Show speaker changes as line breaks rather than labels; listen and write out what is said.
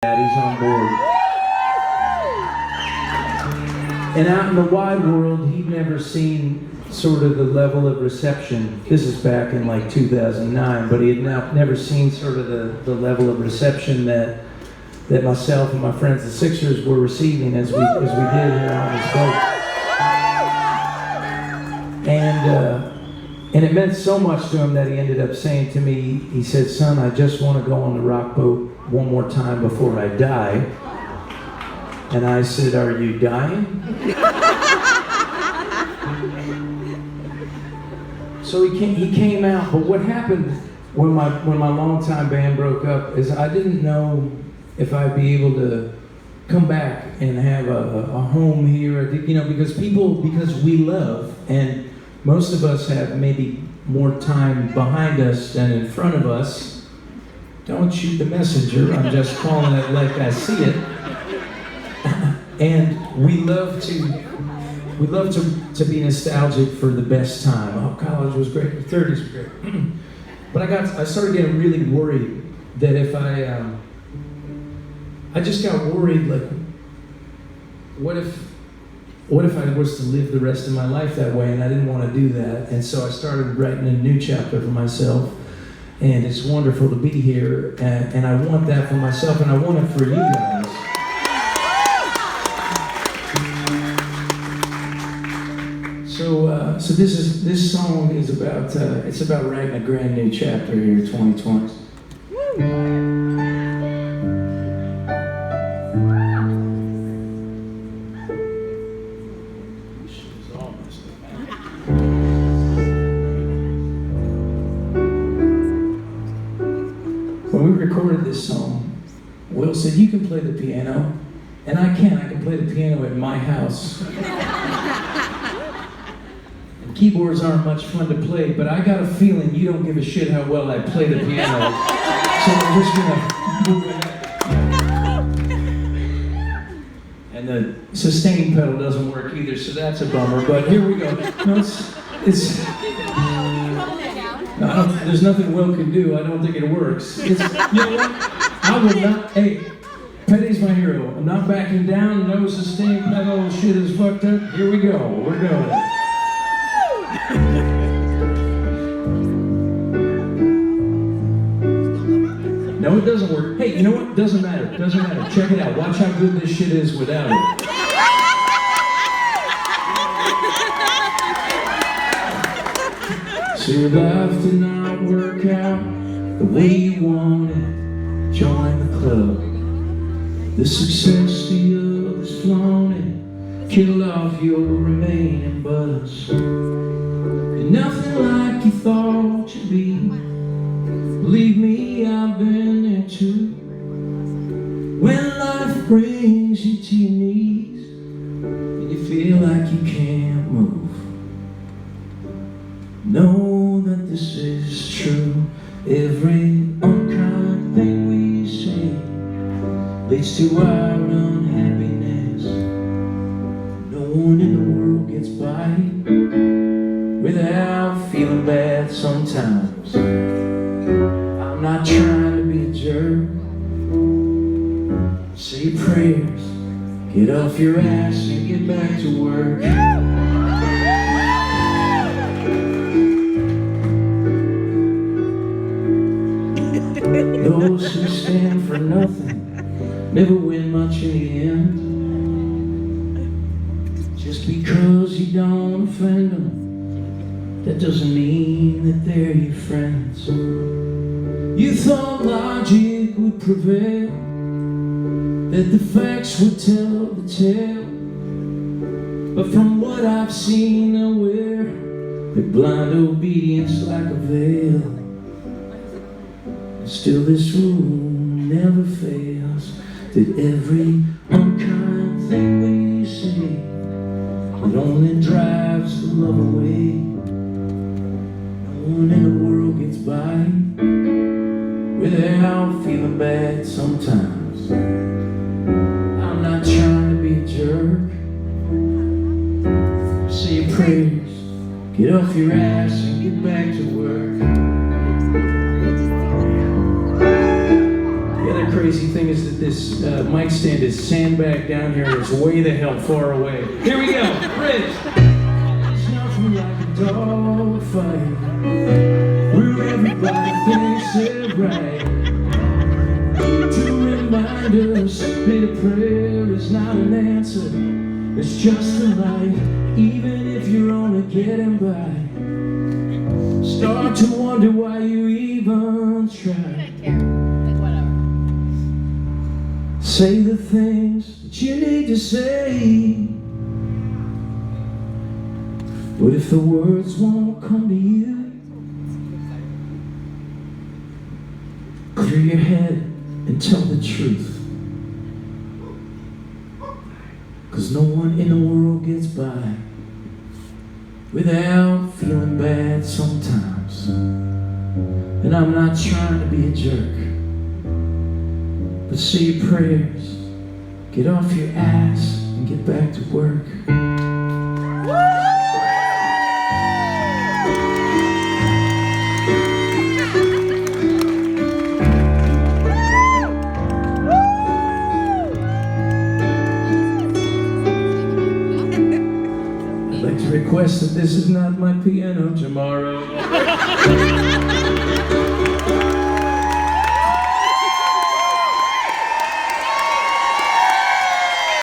Daddy's on board. And out in the wide world, he'd never seen sort of the level of reception. This is back in like 2009, but he had never seen sort of the level of reception that myself and my friends, the Sixers, were receiving as we did here on this boat. And it meant so much to him that he ended up saying to me, he said, "Son, I just want to go on the rock boat one more time before I die." And I said, "Are you dying?" So he came out, but what happened when my longtime band broke up is I didn't know if I'd be able to come back and have a home here, because we love, and most of us have maybe more time behind us than in front of us. Don't shoot the messenger, I'm just calling it like I see it. And we love to be nostalgic for the best time. Oh, college was great, the 30s were great. But I started getting really worried that if I just got worried, like, what if I was to live the rest of my life that way, and I didn't want to do that. And so I started writing a new chapter for myself, and it's wonderful to be here, and I want that for myself, and I want it for you guys. So this song is about it's about writing a brand new chapter here, 2020. When we recorded this song, Will said, "You can play the piano," and I can play the piano at my house. Keyboards aren't much fun to play, but I got a feeling you don't give a shit how well I play the piano. So I'm just gonna move it. And the sustain pedal doesn't work either, so that's a bummer, but here we go. No, there's nothing Will can do. I don't think it works. You know what? I will not, hey, Petty's my hero. I'm not backing down, no sustain pedal, shit is fucked up. Here we go, we're going. No, it doesn't work. Hey, you know what? Doesn't matter. Doesn't matter. Check it out. Watch how good this shit is without it. So your life did not work out the way you wanted. Join the club. The success the others flaunted killed off your remaining buzz. You're nothing like you thought you'd be. Believe me, I've been there too. When life brings you to your knees and you feel like you can't move, know that this is true. Every unkind thing we say leads to our unhappiness. No one in the world gets by without feeling bad sometimes. I'm not trying to be a jerk. Say your prayers, get off your ass and get back to work. Those who stand for nothing never win much in the end. Just because you don't offend them, that doesn't mean that they're your friends. You thought logic would prevail, that the facts would tell the tale. But from what I've seen, I wear that blind obedience like a veil. And still this rule never fails, that every unkind thing we say, it only drives the love away. No one in the world gets by without feeling bad sometimes. I'm not trying to be a jerk. Say your prayers, get off your ass and get back to work. The other crazy crazy thing is that this mic stand is sandbagged down here. It's way the hell far away. Here we go, bridge. It's nothing like a dog fight where everybody thinks they're right. To remind us that a prayer is not an answer, it's just a light, even if you're only getting by. Start to wonder why you even try. Say the things that you need to say, but if the words won't come to you, clear your head and tell the truth. 'Cause no one in the world gets by without feeling bad sometimes. And I'm not trying to be a jerk, but say your prayers, get off your ass and get back to work. I'd like to request that this is not my piano tomorrow.